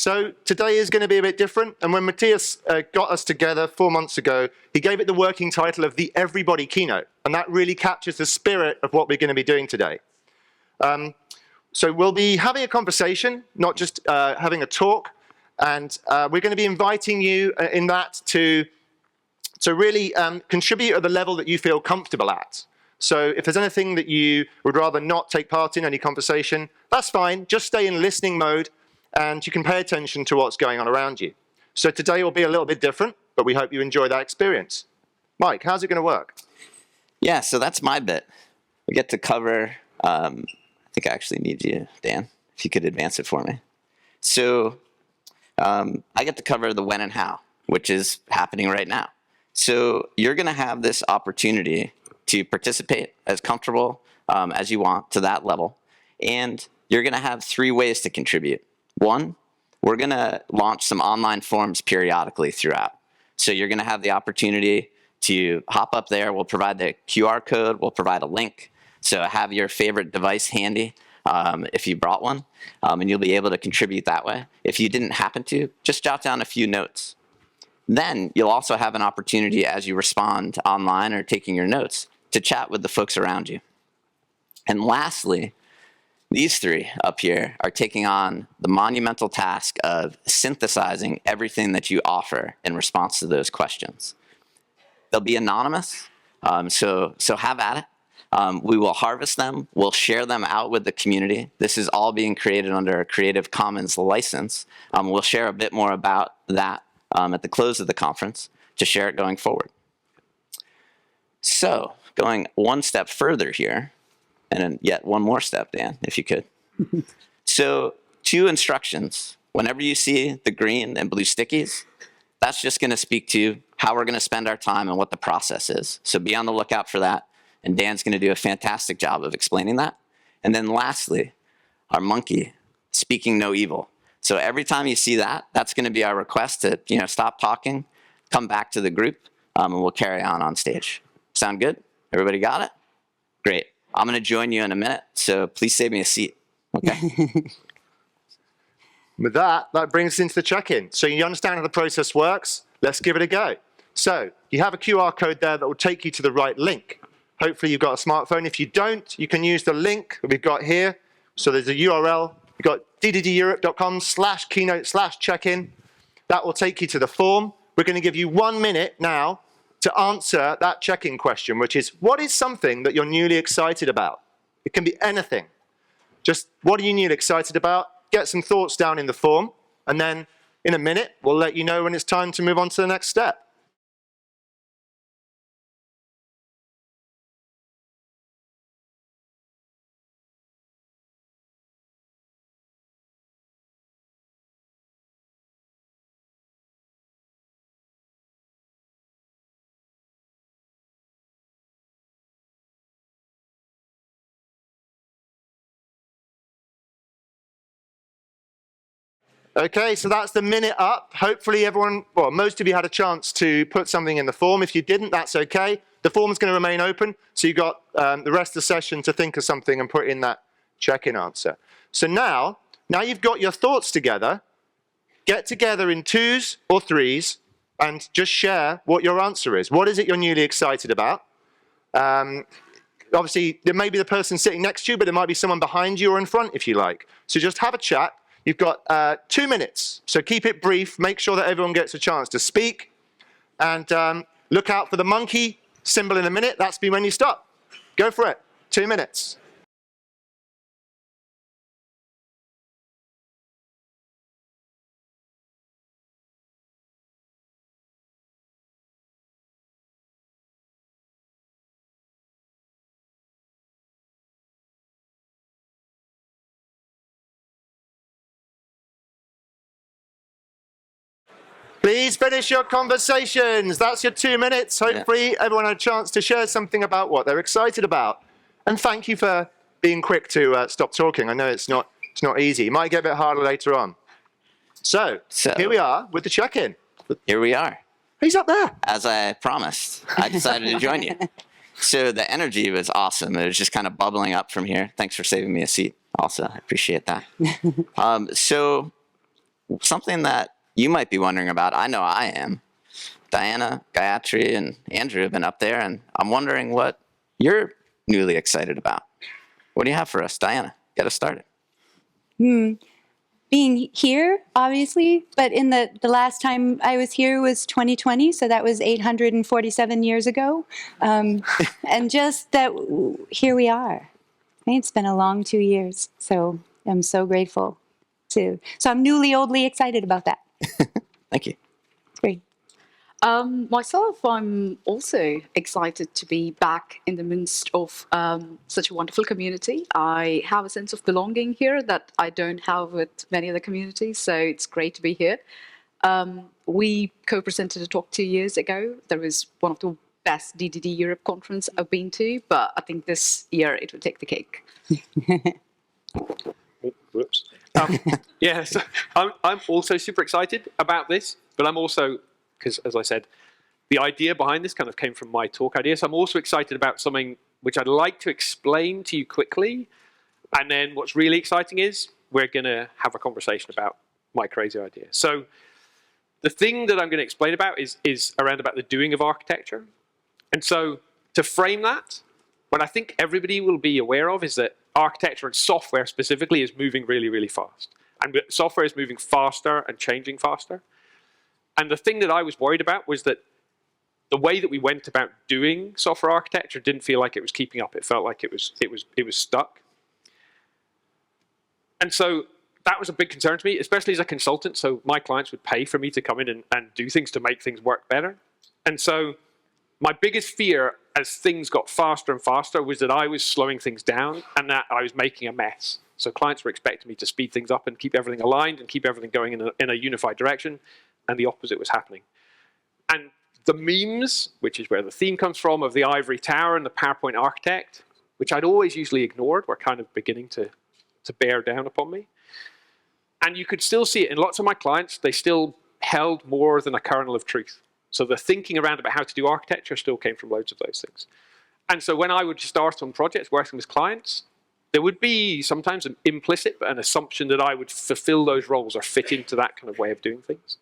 So today is going to be a bit different. And when Matthias got us together 4 months ago, he gave it the working title of the Everybody Keynote. And that really captures the spirit of what we're going to be doing today. So we'll be having a conversation, not just having a talk. And we're going to be inviting you in that to really contribute at the level that you feel comfortable at. So if there's anything that you would rather not take part in, any conversation, that's fine. Just stay in listening mode, and you can pay attention to what's going on around you. So today will be a little bit different, but we hope you enjoy that experience. Mike, how's it going to work? Yeah, so that's my bit. We get to cover, I think I actually need you, Dan, if you could advance it for me. So I get to cover the when and how, which is happening right now. So you're going to have this opportunity to participate as comfortable as you want to that level. And you're going to have 3 ways to contribute. 1, we're going to launch some online forums periodically throughout. So you're going to have the opportunity to hop up there. We'll provide the QR code. We'll provide a link. So have your favorite device handy if you brought one, and you'll be able to contribute that way. If you didn't happen to, just jot down a few notes. Then you'll also have an opportunity as you respond online or taking your notes to chat with the folks around you. And lastly, these 3 up here are taking on the monumental task of synthesizing everything that you offer in response to those questions. They'll be anonymous, so have at it. We will harvest them. We'll share them out with the community. This is all being created under a Creative Commons license. We'll share a bit more about that at the close of the conference to share it going forward. So going one step further here, and then yet one more step, Dan, if you could. So 2 instructions. Whenever you see the green and blue stickies, that's just going to speak to how we're going to spend our time and what the process is. So be on the lookout for that. And Dan's going to do a fantastic job of explaining that. And then lastly, our monkey, speaking no evil. So every time you see that, that's going to be our request to stop talking, come back to the group, and we'll carry on stage. Sound good? Everybody got it? Great. I'm going to join you in a minute, so please save me a seat. Okay? With that brings us into the check-in. So you understand how the process works? Let's give it a go. So you have a QR code there that will take you to the right link. Hopefully you've got a smartphone. If you don't, you can use the link that we've got here. So there's a URL. You've got dddeurope.com/keynote/check-in. That will take you to the form. We're going to give you 1 minute now to answer that check-in question, which is, what is something that you're newly excited about? It can be anything. Just what are you newly excited about? Get some thoughts down in the form, and then in a minute, we'll let you know when it's time to move on to the next step. Okay, so that's the minute up. Hopefully everyone, well, most of you had a chance to put something in the form. If you didn't, that's okay. The form's going to remain open, so you've got the rest of the session to think of something and put in that check-in answer. So now you've got your thoughts together, get together in 2s or 3s and just share what your answer is. What is it you're newly excited about? Obviously, there may be the person sitting next to you, but there might be someone behind you or in front if you like. So just have a chat. You've got 2 minutes, so keep it brief. Make sure that everyone gets a chance to speak. And look out for the monkey symbol in a minute. That's be when you stop. Go for it. 2 minutes. Please finish your conversations. That's your 2 minutes. Hopefully everyone had a chance to share something about what they're excited about. And thank you for being quick to stop talking. I know it's not easy. It might get a bit harder later on. So here we are with the check-in. Here we are. He's up there. As I promised, I decided to join you. So the energy was awesome. It was just kind of bubbling up from here. Thanks for saving me a seat also. I appreciate that. So something that you might be wondering about, I know I am. Diana, Gayathri, and Andrew have been up there, and I'm wondering what you're newly excited about. What do you have for us, Diana? Get us started. Being here, obviously, but in the last time I was here was 2020, so that was 847 years ago. And just that here we are. It's been a long 2 years, so I'm so grateful to. So I'm newly, oldly excited about that. Thank you. It's great. Myself, I'm also excited to be back in the midst of such a wonderful community. I have a sense of belonging here that I don't have with many other communities, so it's great to be here. We co-presented a talk 2 years ago. That was one of the best DDD Europe conference I've been to, but I think this year it will take the cake. Whoops. Yeah, so I'm also super excited about this, but I'm also, because as I said, the idea behind this kind of came from my talk idea. So I'm also excited about something which I'd like to explain to you quickly. And then what's really exciting is we're going to have a conversation about my crazy idea. So the thing that I'm going to explain about is around about the doing of architecture. And so to frame that, what I think everybody will be aware of is that architecture and software specifically is moving really, really fast. And software is moving faster and changing faster. And the thing that I was worried about was that the way that we went about doing software architecture didn't feel like it was keeping up. It felt like it was stuck. And so that was a big concern to me, especially as a consultant. So my clients would pay for me to come in and do things to make things work better. And so my biggest fear as things got faster and faster was that I was slowing things down and that I was making a mess. So clients were expecting me to speed things up and keep everything aligned and keep everything going in a unified direction. And the opposite was happening. And the memes, which is where the theme comes from, of the ivory tower and the PowerPoint architect, which I'd always usually ignored, were kind of beginning to bear down upon me. And you could still see it in lots of my clients. They still held more than a kernel of truth. So the thinking around about how to do architecture still came from loads of those things. And so when I would start on projects working with clients, there would be sometimes an implicit an assumption that I would fulfill those roles or fit into that kind of way of doing things.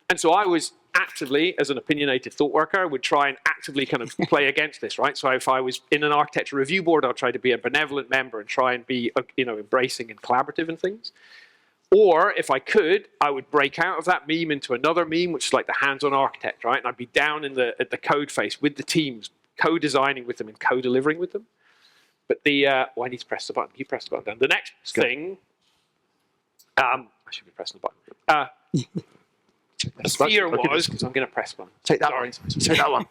And so I was actively, as an opinionated thought worker, would try and actively kind of play against this, right? So if I was in an architecture review board, I'll try to be a benevolent member and try and be, embracing and collaborative and things. Or if I could, I would break out of that meme into another meme, which is like the hands-on architect, right? And I'd be down at the code face with the teams, co-designing with them and co-delivering with them. But I need to press the button. You press the button down. The next thing, I should be pressing the button. The fear was, because I'm going to press one. Take that one. Take that one.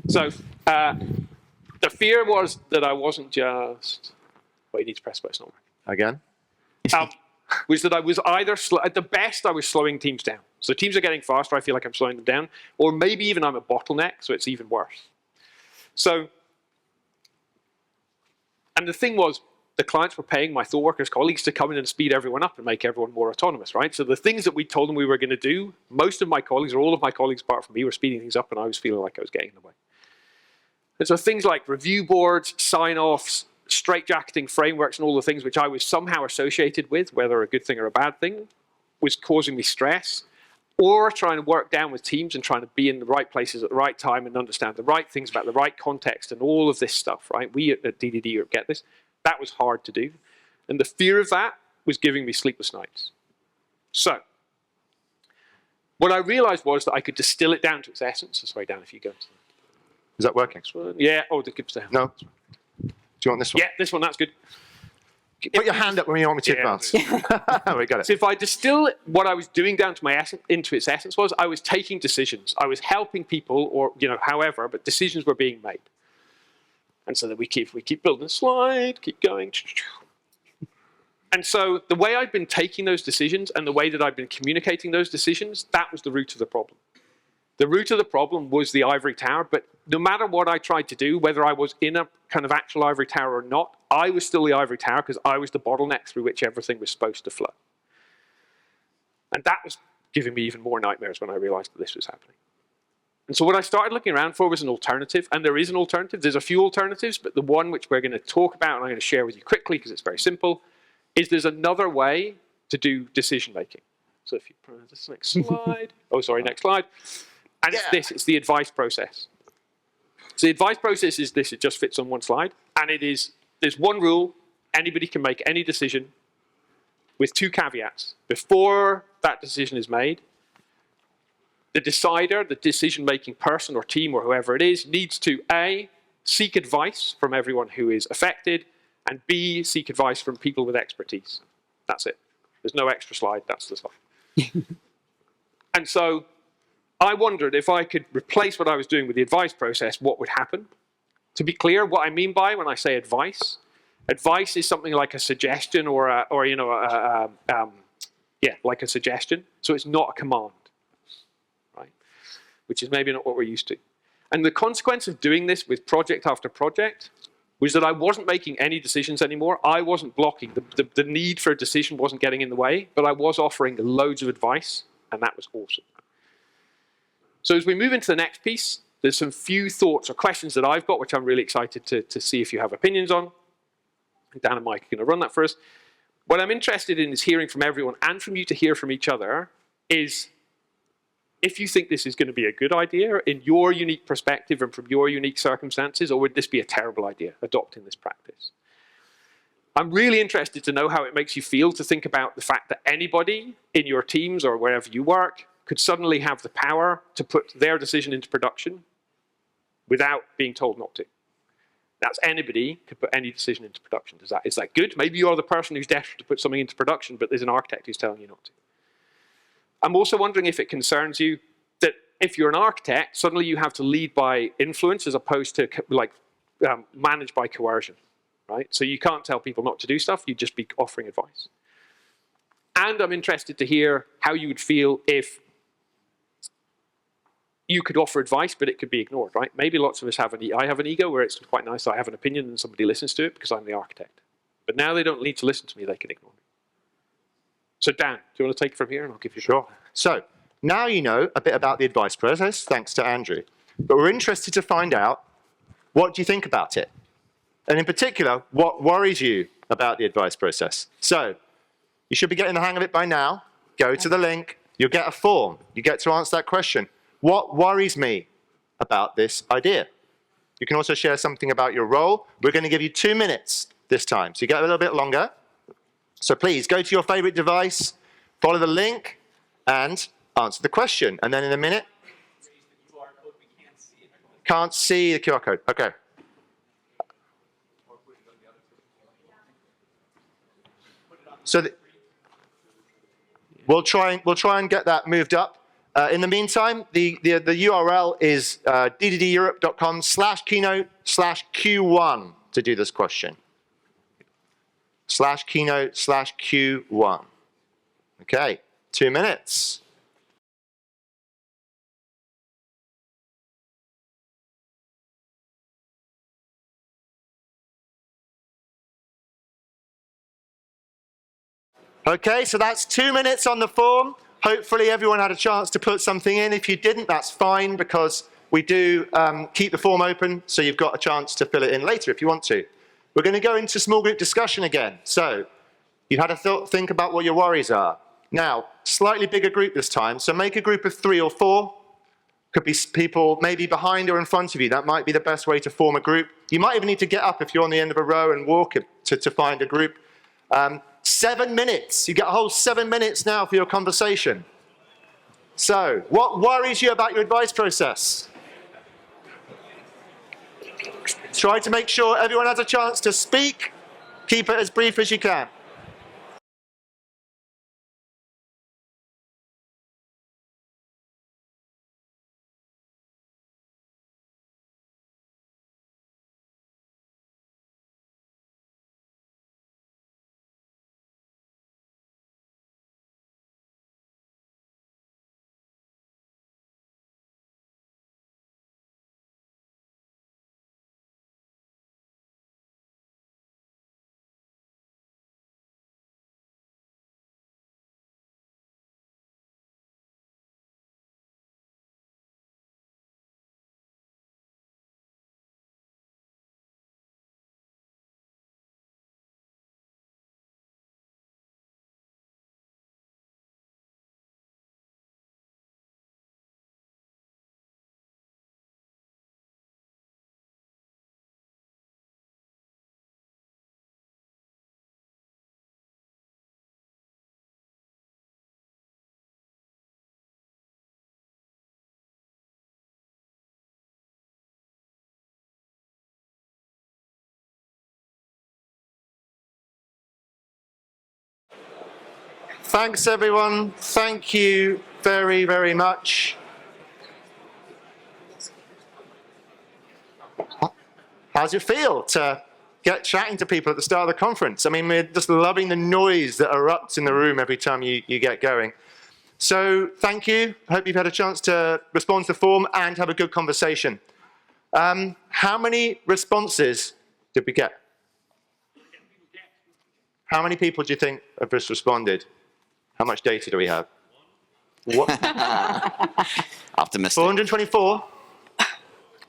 So the fear was that I wasn't just, well, you need to press the button. Again? Was that I was either, at the best, I was slowing teams down. So teams are getting faster, I feel like I'm slowing them down. Or maybe even I'm a bottleneck, so it's even worse. So, and the thing was, the clients were paying my thought workers colleagues to come in and speed everyone up and make everyone more autonomous, right? So the things that we told them we were going to do, most of my colleagues, or all of my colleagues apart from me, were speeding things up, and I was feeling like I was getting in the way. And so things like review boards, sign-offs, straitjacketing frameworks, and all the things which I was somehow associated with, whether a good thing or a bad thing, was causing me stress. Or trying to work down with teams and trying to be in the right places at the right time and understand the right things about the right context and all of this stuff, right? We at DDD Europe get this. That was hard to do. And the fear of that was giving me sleepless nights. So, what I realized was that I could distill it down to its essence. Sorry, Dan, if you go. Is that working? Yeah, oh, the good stuff. No? Do you want this one? Yeah, this one, that's good. Put your hand up when you want me to advance. We got it. So if I distill what I was doing down to into its essence was, I was taking decisions. I was helping people, or however, but decisions were being made. And so that we keep building a slide, keep going. And so the way I'd been taking those decisions and the way that I'd been communicating those decisions, that was the root of the problem. The root of the problem was the ivory tower, but no matter what I tried to do, whether I was in a kind of actual ivory tower or not, I was still the ivory tower because I was the bottleneck through which everything was supposed to flow. And that was giving me even more nightmares when I realized that this was happening. And so what I started looking around for was an alternative, and there is an alternative. There's a few alternatives, but the one which we're going to talk about, and I'm going to share with you quickly because it's very simple, is there's another way to do decision making. So if you press this next slide, oh, sorry, next slide. And it's this, it's the advice process. So the advice process is this, it just fits on one slide. And it is, there's one rule, anybody can make any decision with two caveats. Before that decision is made, the decider, the decision-making person or team or whoever it is, needs to A, seek advice from everyone who is affected, and B, seek advice from people with expertise. That's it. There's no extra slide, that's the slide. And so I wondered if I could replace what I was doing with the advice process, what would happen? To be clear, what I mean by when I say advice, advice is something like a suggestion or like a suggestion. So it's not a command, right? Which is maybe not what we're used to. And the consequence of doing this with project after project was that I wasn't making any decisions anymore. I wasn't blocking. The need for a decision wasn't getting in the way, but I was offering loads of advice, and that was awesome. So as we move into the next piece, there's some few thoughts or questions that I've got, which I'm really excited to see if you have opinions on. Dan and Mike are going to run that for us. What I'm interested in is hearing from everyone and from you to hear from each other is if you think this is going to be a good idea in your unique perspective and from your unique circumstances, or would this be a terrible idea, adopting this practice? I'm really interested to know how it makes you feel to think about the fact that anybody in your teams or wherever you work could suddenly have the power to put their decision into production without being told not to. That's anybody could put any decision into production. Is that good? Maybe you're the person who's desperate to put something into production, but there's an architect who's telling you not to. I'm also wondering if it concerns you that if you're an architect, suddenly you have to lead by influence as opposed to manage by coercion, right? So you can't tell people not to do stuff, you'd just be offering advice. And I'm interested to hear how you would feel if you could offer advice, but it could be ignored, right? Maybe lots of us have I have an ego where it's quite nice, I have an opinion and somebody listens to it because I'm the architect. But now they don't need to listen to me, they can ignore me. So Dan, do you want to take it from here and I'll give you Sure. So now you know a bit about the advice process, thanks to Andrew. But we're interested to find out, what do you think about it? And in particular, what worries you about the advice process? So you should be getting the hang of it by now. Go to the link, you'll get a form. You get to answer that question. What worries me about this idea? You can also share something about your role. We're going to give you 2 minutes this time, so you get a little bit longer. So please go to your favorite device, follow the link, and answer the question. And then in a minute, can't see the QR code. Okay. So we'll try and get that moved up. In the meantime, the URL is ddeurope.com/keynote/Q1 to do this question. /keynote/Q1. Okay, 2 minutes. Okay, so that's 2 minutes on the form. Hopefully everyone had a chance to put something in. If you didn't, that's fine, because we do keep the form open, so you've got a chance to fill it in later if you want to. We're going to go into small group discussion again. So you had a think about what your worries are. Now, slightly bigger group this time, so make a group of 3 or 4. Could be people maybe behind or in front of you. That might be the best way to form a group. You might even need to get up if you're on the end of a row and walk to find a group. 7 minutes. You get a whole 7 minutes now for your conversation. So, what worries you about your advice process? Try to make sure everyone has a chance to speak. Keep it as brief as you can. Thanks, everyone. Thank you very, very much. How's it feel to get chatting to people at the start of the conference? I mean, we're just loving the noise that erupts in the room every time you get going. So thank you. I hope you've had a chance to respond to the form and have a good conversation. How many responses did we get? How many people do you think have just responded? How much data do we have? What? Optimistic. 424.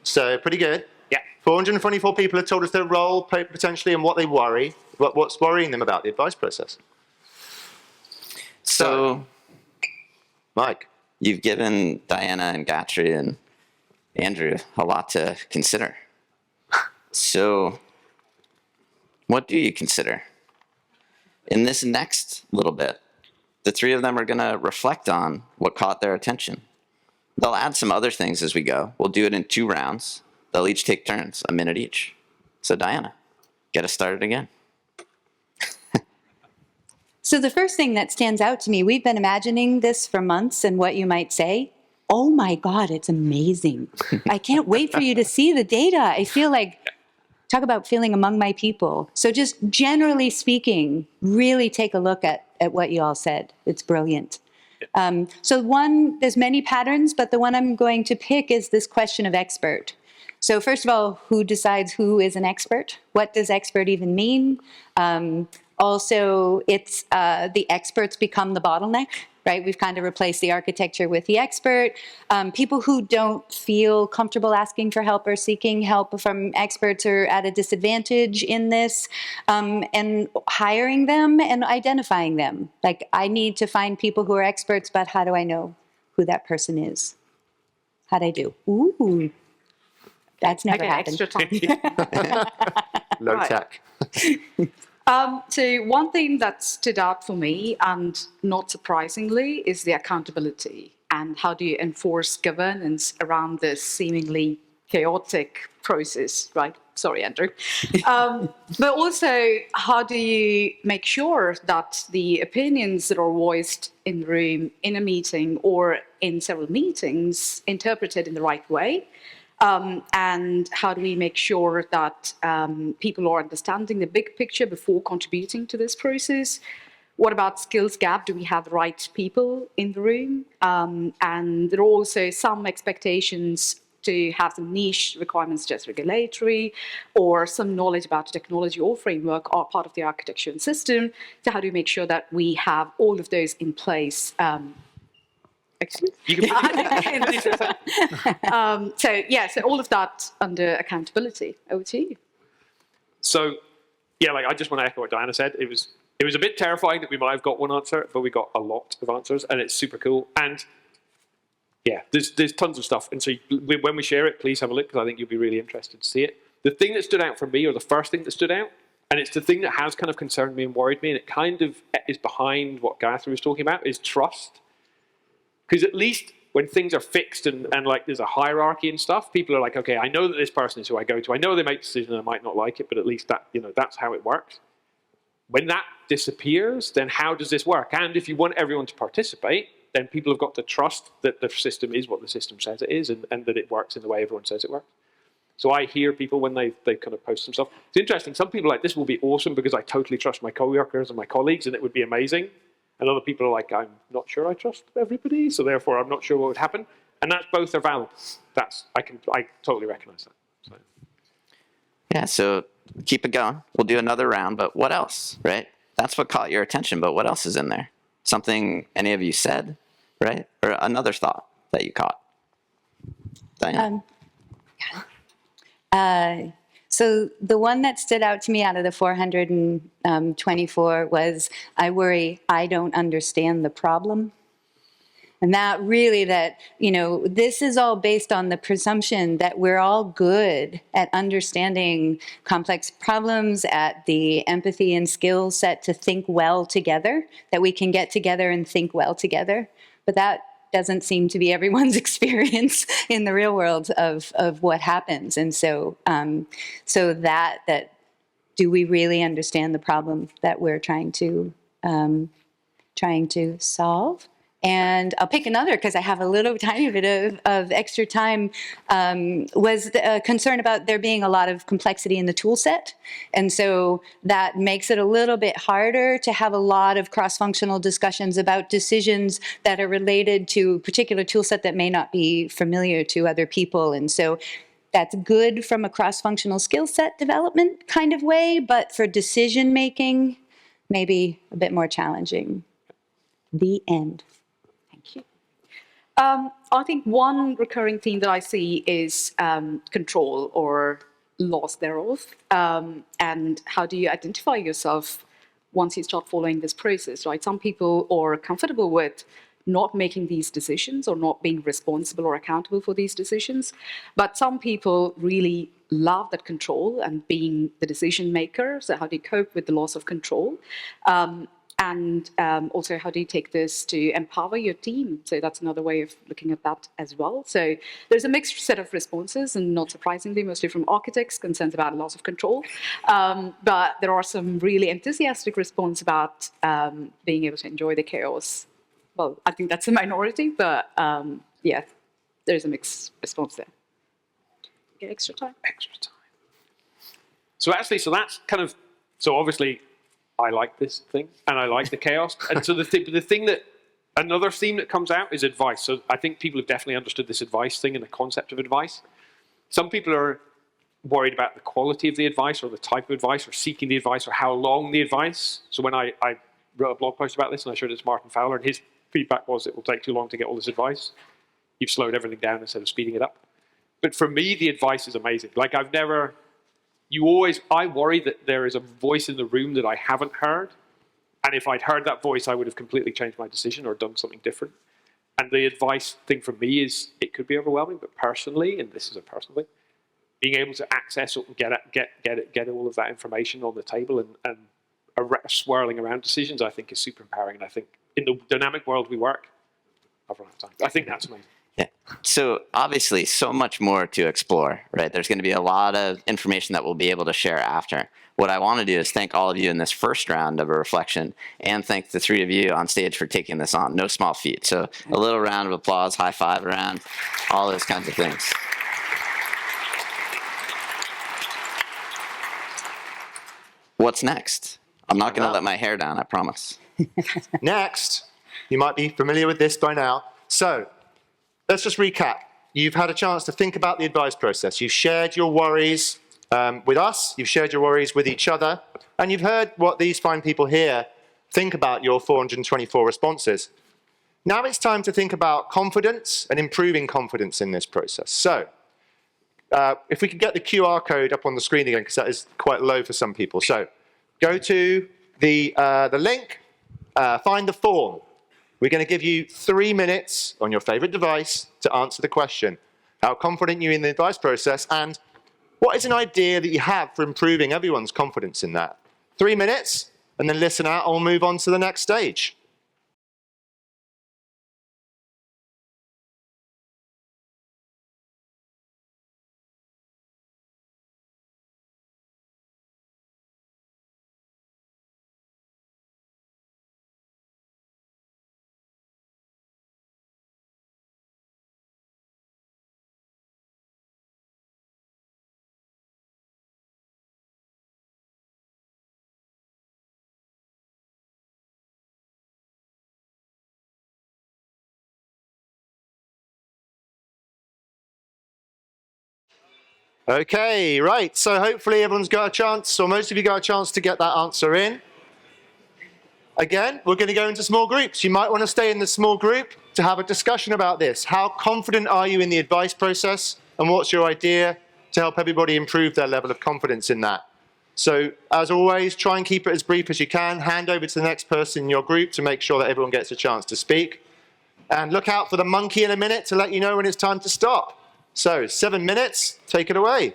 So pretty good. Yeah. 424 people have told us their role potentially and what they worry, what's worrying them about the advice process. So, Mike. you've given Diana and Gayathri and Andrew a lot to consider. So, what do you consider? In this next little bit, the three of them are going to reflect on what caught their attention. They'll add some other things as we go. We'll do it in 2 rounds. They'll each take turns, a minute each. So Diana, get us started again. So the first thing that stands out to me, we've been imagining this for months and what you might say. Oh my God, it's amazing. I can't wait for you to see the data. I feel like, talk about feeling among my people. So just generally speaking, really take a look at what you all said. It's brilliant. So one, there's many patterns, but the one I'm going to pick is this question of expert. So first of all, who decides who is an expert? What does expert even mean? Also, it's the experts become the bottleneck, right? We've kind of replaced the architecture with the expert. People who don't feel comfortable asking for help or seeking help from experts are at a disadvantage in this, and hiring them and identifying them. Like, I need to find people who are experts, but how do I know who that person is? How'd I do? Ooh, that's never Okay, happened. extra time. Low Right. tech. So one thing that stood out for me, and not surprisingly, is the accountability. And how do you enforce governance around this seemingly chaotic process, right? Sorry, Andrew. But also, how do you make sure that the opinions that are voiced in the room, in a meeting, or in several meetings, interpreted in the right way? And how do we make sure that people are understanding the big picture before contributing to this process? What about skills gap? Do we have the right people in the room? And there are also some expectations to have some niche requirements, just regulatory, or some knowledge about the technology or framework are part of the architecture and system. So how do we make sure that we have all of those in place? Excellent. You can So all of that under accountability. Over to you. So, yeah, like I just want to echo what Diana said. It was a bit terrifying that we might have got one answer, but we got a lot of answers, and it's super cool. And yeah, there's tons of stuff. And so when we share it, please have a look, because I think you'll be really interested to see it. The thing that stood out for me, or the first thing that stood out, and it's the thing that has kind of concerned me and worried me, and it kind of is behind what Gayathri was talking about, is trust. Because at least when things are fixed and like there's a hierarchy and stuff, people are like, okay, I know that this person is who I go to. I know they make decisions and I might not like it, but at least that, that's how it works. When that disappears, then how does this work? And if you want everyone to participate, then people have got to trust that the system is what the system says it is, and that it works in the way everyone says it works. So I hear people when they kind of post some stuff. It's interesting. Some people are like, this will be awesome because I totally trust my coworkers and my colleagues, and it would be amazing. And other people are like, I'm not sure I trust everybody, so therefore I'm not sure what would happen. And that's both are valid. I totally recognize that. So. Yeah, so keep it going. We'll do another round, but what else, right? That's what caught your attention, but what else is in there? Something any of you said, right? Or another thought that you caught? Diana? So the one that stood out to me out of the 424 was, I worry I don't understand the problem. And that really, this is all based on the presumption that we're all good at understanding complex problems, at the empathy and skill set to think well together, that we can get together and think well together. But that doesn't seem to be everyone's experience in the real world of what happens. And so that do we really understand the problem that we're trying to trying to solve. And I'll pick another because I have a little tiny bit of extra time, was the concern about there being a lot of complexity in the tool set. And so that makes it a little bit harder to have a lot of cross-functional discussions about decisions that are related to a particular tool set that may not be familiar to other people. And so that's good from a cross-functional skill set development kind of way, but for decision making, maybe a bit more challenging. The end. Thank you. I think one recurring theme that I see is control or loss thereof. And how do you identify yourself once you start following this process, right? Some people are comfortable with not making these decisions or not being responsible or accountable for these decisions. But some people really love that control and being the decision maker. So how do you cope with the loss of control? And also, how do you take this to empower your team? So that's another way of looking at that as well. So there's a mixed set of responses, and not surprisingly, mostly from architects, concerns about loss of control. But there are some really enthusiastic response about being able to enjoy the chaos. Well, I think that's a minority, but yeah, there's a mixed response there. Get extra time? Extra time. So actually, so that's kind of, so obviously, I like this thing, and I like the chaos. And so the thing that, another theme that comes out is advice. So I think people have definitely understood this advice thing and the concept of advice. Some people are worried about the quality of the advice or the type of advice or seeking the advice or how long the advice. So when I wrote a blog post about this and I showed it to Martin Fowler, and his feedback was it will take too long to get all this advice. You've slowed everything down instead of speeding it up. But for me, the advice is amazing. Like I worry that there is a voice in the room that I haven't heard. And if I'd heard that voice, I would have completely changed my decision or done something different. And the advice thing for me is, it could be overwhelming, but personally, and this is a personal thing, being able to access and get all of that information on the table and swirling around decisions, I think is super empowering. And I think in the dynamic world we work, I've run out of time. I think that's amazing. Yeah. So obviously, so much more to explore, right? There's going to be a lot of information that we'll be able to share after. What I want to do is thank all of you in this first round of a reflection, and thank the three of you on stage for taking this on. No small feat. So a little round of applause, high five around, all those kinds of things. What's next? I'm not going to let my hair down, I promise. Next, you might be familiar with this by now. So let's just recap. You've had a chance to think about the advice process. You've shared your worries with us. You've shared your worries with each other. And you've heard what these fine people here think about your 424 responses. Now it's time to think about confidence and improving confidence in this process. So if we could get the QR code up on the screen again, because that is quite low for some people. So go to the link, find the form. We're going to give you 3 minutes on your favorite device to answer the question. How confident are you in the advice process, and what is an idea that you have for improving everyone's confidence in that? 3 minutes, and then listen out, and we'll move on to the next stage. Okay, right. So hopefully everyone's got a chance, or most of you got a chance to get that answer in. Again, we're going to go into small groups. You might want to stay in the small group to have a discussion about this. How confident are you in the advice process, and what's your idea to help everybody improve their level of confidence in that? So, as always, try and keep it as brief as you can. Hand over to the next person in your group to make sure that everyone gets a chance to speak. And look out for the monkey in a minute to let you know when it's time to stop. So, 7 minutes, take it away.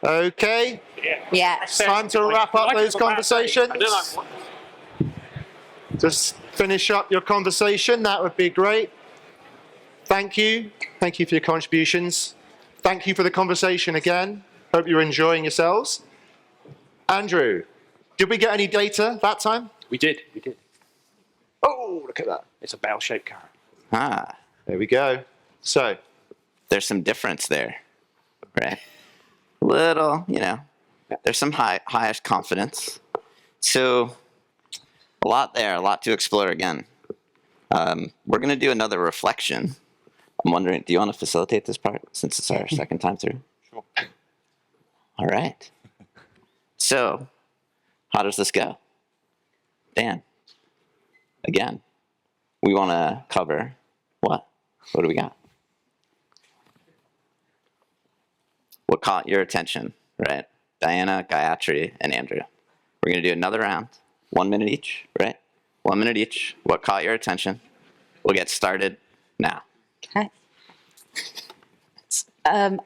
Okay, Yes. time to wrap up those conversations. And then Just finish up your conversation. That would be great. Thank you. Thank you for your contributions. Thank you for the conversation again. Hope you're enjoying yourselves. Andrew, did we get any data that time? we did. Oh, look at that. It's a bell-shaped car. Ah, There we go. So, there's some difference there, right? Little, there's some highest confidence. So a lot there, a lot to explore again. We're going to do another reflection. I'm wondering, do you want to facilitate this part since it's our second time through? Sure. All right. So how does this go? Dan, again, we want to cover what? What do we got? What caught your attention, right? Diana, Gayathri, and Andrew. We're going to do another round, 1 minute each, right? 1 minute each. What caught your attention? We'll get started now. Okay.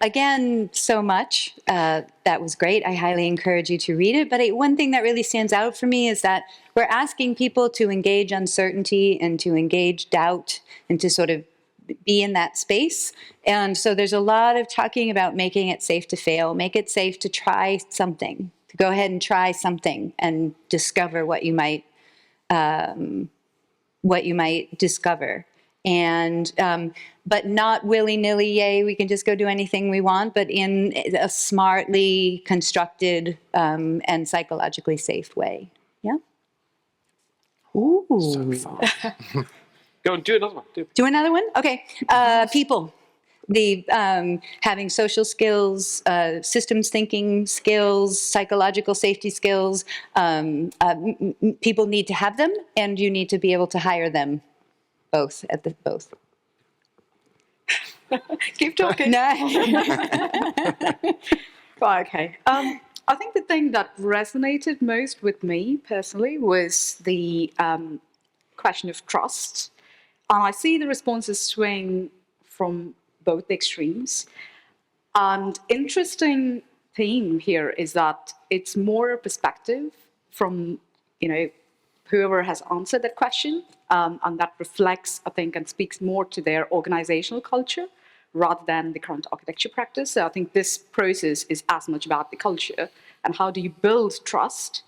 Again, so much. That was great. I highly encourage you to read it. But one thing that really stands out for me is that we're asking people to engage uncertainty and to engage doubt and to sort of be in that space. And so there's a lot of talking about making it safe to fail, make it safe to try something, to go ahead and try something and discover what you might discover. And but not willy-nilly, yay, we can just go do anything we want, but in a smartly constructed and psychologically safe way. Yeah? Ooh. So fun. Go and do another one. Do another one? Okay. People. The having social skills, systems thinking skills, psychological safety skills. People need to have them, and you need to be able to hire them both both. Keep talking. Right, okay. I think the thing that resonated most with me personally was the question of trust. And I see the responses swing from both extremes. And interesting theme here is that it's more a perspective from, whoever has answered that question, and that reflects, I think, and speaks more to their organizational culture rather than the current architecture practice. So I think this process is as much about the culture and how do you build trust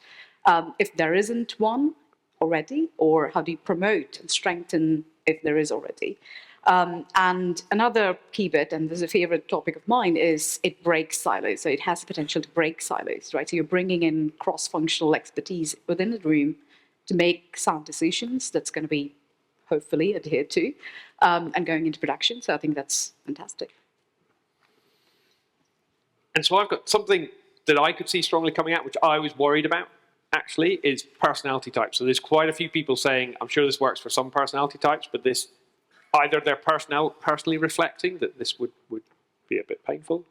if there isn't one already, or how do you promote and strengthen if there is already. And another key bit, and this is a favorite topic of mine, is it breaks silos. So it has the potential to break silos, right? So you're bringing in cross-functional expertise within the room to make sound decisions that's going to be hopefully adhered to and going into production. So I think that's fantastic. And so I've got something that I could see strongly coming out, which I was worried about, actually, is personality types. So there's quite a few people saying, I'm sure this works for some personality types, but this, either they're personally reflecting that this would be a bit painful.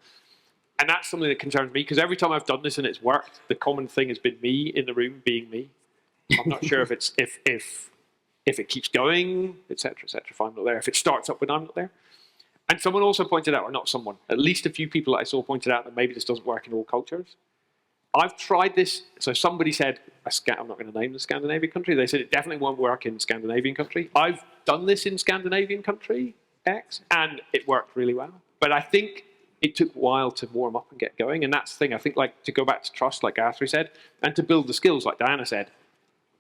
And that's something that concerns me, because every time I've done this and it's worked, the common thing has been me in the room being me. I'm not sure if it's if it keeps going, etc., if I'm not there, if it starts up when I'm not there. And someone also pointed out, or not someone, at least a few people that I saw pointed out that maybe this doesn't work in all cultures. I've tried this. So somebody said, I'm not going to name the Scandinavian country. They said it definitely won't work in Scandinavian country. I've done this in Scandinavian country X, and it worked really well. But I think it took a while to warm up and get going. And that's the thing. I think, like, to go back to trust, like Gayathri said, and to build the skills, like Diana said,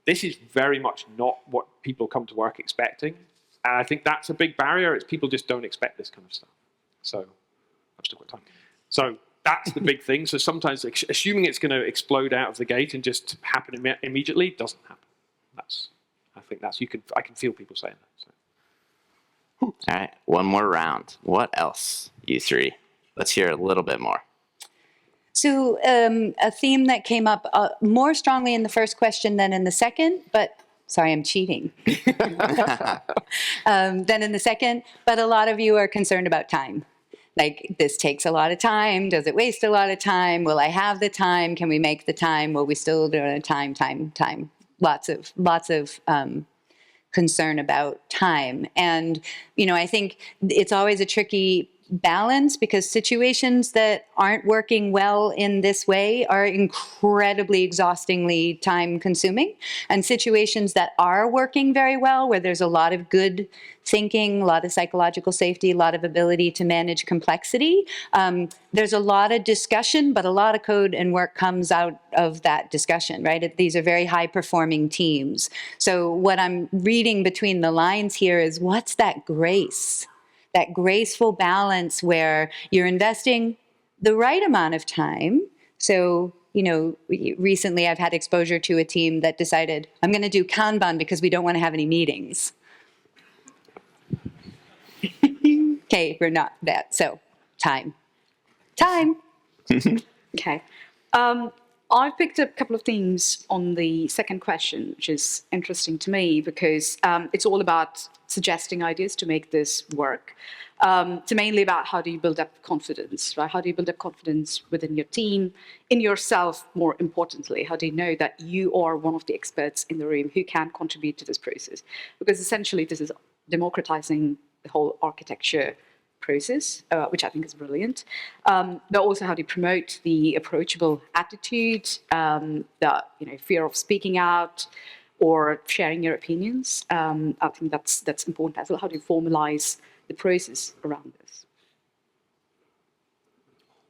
this is very much not what people come to work expecting. And I think that's a big barrier. It's people just don't expect this kind of stuff. So I've still got time. So that's the big thing. So sometimes assuming it's going to explode out of the gate and just happen immediately doesn't happen. I think I can feel people saying that. So. All right, one more round. What else, you three? Let's hear a little bit more. So a theme that came up more strongly in the first question than in the second, but sorry, I'm cheating. Than in the second, but a lot of you are concerned about time. Like, this takes a lot of time. Does it waste a lot of time? Will I have the time? Can we make the time? Will we still do time? Lots of concern about time. And, I think it's always a tricky balance, because situations that aren't working well in this way are incredibly exhaustingly time consuming, and situations that are working very well, where there's a lot of good thinking, a lot of psychological safety, a lot of ability to manage complexity, there's a lot of discussion, but a lot of code and work comes out of that discussion, right? These are very high performing teams. So what I'm reading between the lines here is, what's that grace? That graceful balance where you're investing the right amount of time. So, recently I've had exposure to a team that decided, I'm going to do Kanban because we don't want to have any meetings. Okay, we're not that. So, time. Okay. I've picked up a couple of themes on the second question, which is interesting to me because it's all about suggesting ideas to make this work. It's mainly about how do you build up confidence, right? How do you build up confidence within your team, in yourself, more importantly? How do you know that you are one of the experts in the room who can contribute to this process? Because essentially this is democratizing the whole architecture process, which I think is brilliant. But also how do you promote the approachable attitude, the fear of speaking out or sharing your opinions. I think that's important as well. How do you formalize the process around this?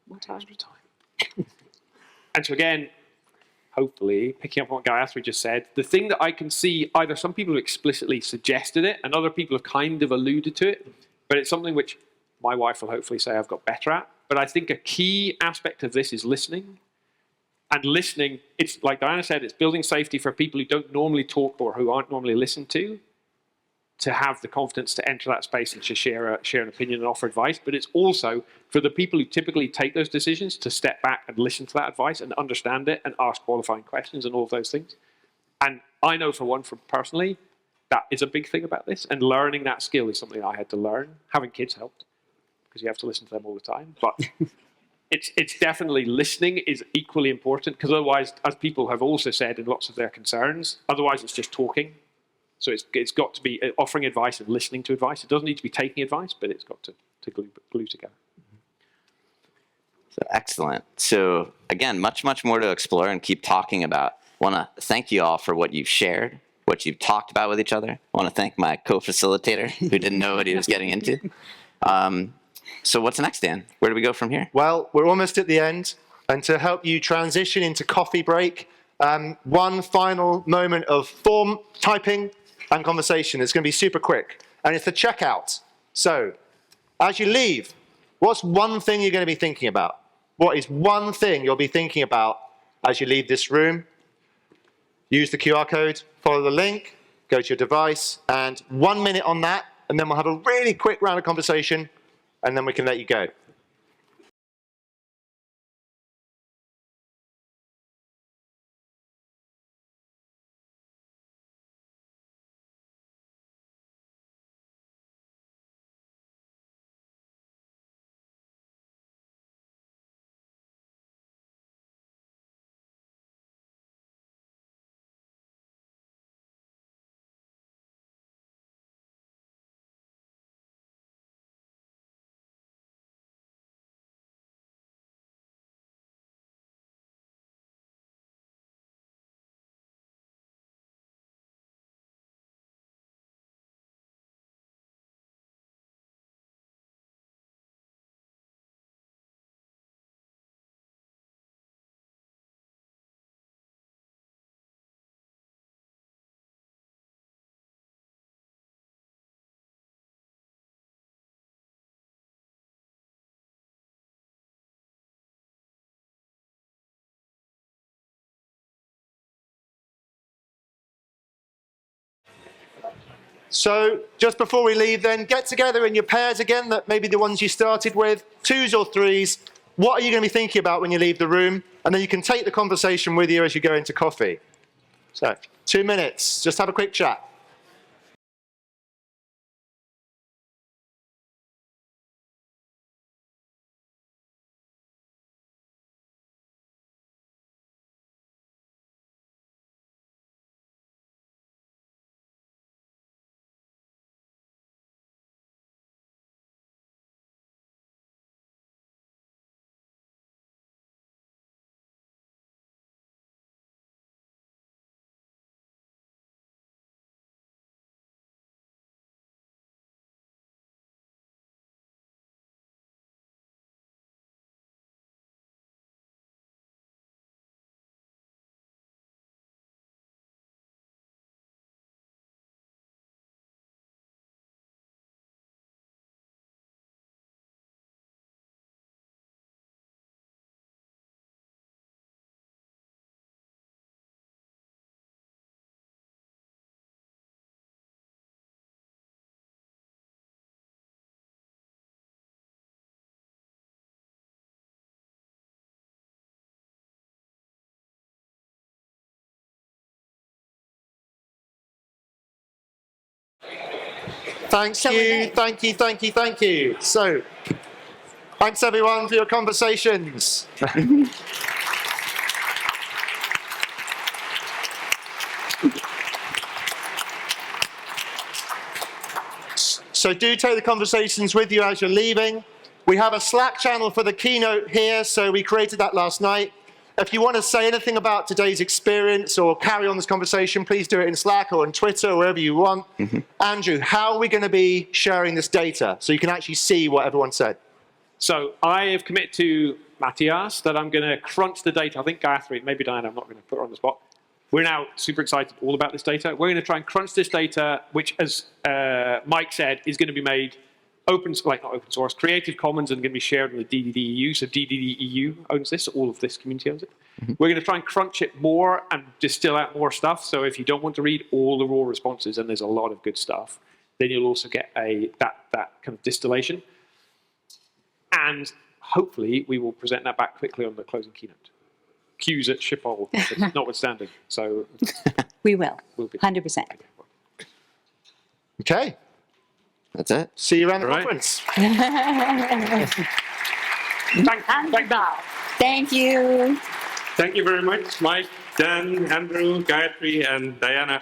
More time. And so again, hopefully, picking up on what Gayathri just said, the thing that I can see, either some people have explicitly suggested it and other people have kind of alluded to it, but it's something which my wife will hopefully say I've got better at. But I think a key aspect of this is listening. And listening, it's like Diana said, it's building safety for people who don't normally talk or who aren't normally listened to have the confidence to enter that space and to share an opinion and offer advice. But it's also for the people who typically take those decisions to step back and listen to that advice and understand it and ask qualifying questions and all of those things. And I know for one, personally, that is a big thing about this. And learning that skill is something I had to learn. Having kids helped, because you have to listen to them all the time. But it's definitely listening is equally important, because otherwise, as people have also said in lots of their concerns, otherwise it's just talking. So it's got to be offering advice and listening to advice. It doesn't need to be taking advice, but it's got to glue together. So excellent. So again, much more to explore and keep talking about. I want to thank you all for what you've shared, what you've talked about with each other. I want to thank my co-facilitator who didn't know what he was getting into. So what's next, Dan? Where do we go from here? Well, we're almost at the end. And to help you transition into coffee break, one final moment of form typing and conversation. It's going to be super quick. And it's the checkout. So as you leave, what's one thing you're going to be thinking about? What is one thing you'll be thinking about as you leave this room? Use the QR code, follow the link, go to your device, and 1 minute on that, and then we'll have a really quick round of conversation, and then we can let you go. So just before we leave then, get together in your pairs again, that maybe the ones you started with, 2s or 3s. What are you going to be thinking about when you leave the room? And then you can take the conversation with you as you go into coffee. So 2 minutes, just have a quick chat. Thank So we're you, good. thank you, thank you, thank you. So, thanks everyone for your conversations. So do take the conversations with you as you're leaving. We have a Slack channel for the keynote here, so we created that last night. If you want to say anything about today's experience or carry on this conversation, please do it in Slack or on Twitter or wherever you want. Andrew, how are we going to be sharing this data so you can actually see what everyone said? So I have committed to Matthias that I'm going to crunch the data. I think Gayathri, maybe Diana, I'm not going to put her on the spot. We're now super excited all about this data. We're going to try and crunch this data, which, as Mike said, is going to be made open, like not open source, Creative Commons, and going to be shared in the DDD EU. So DDD EU owns this, all of this community owns it. We're going to try and crunch it more and distill out more stuff. So if you don't want to read all the raw responses, and there's a lot of good stuff, then you'll also get that kind of distillation. And hopefully we will present that back quickly on the closing keynote. Cues at Schiphol, notwithstanding. So We will, we'll be 100%. Okay, That's it. see you around the All right. conference. Thank you. Thank you very much, Mike, Dan, Andrew, Gayathri, and Diana.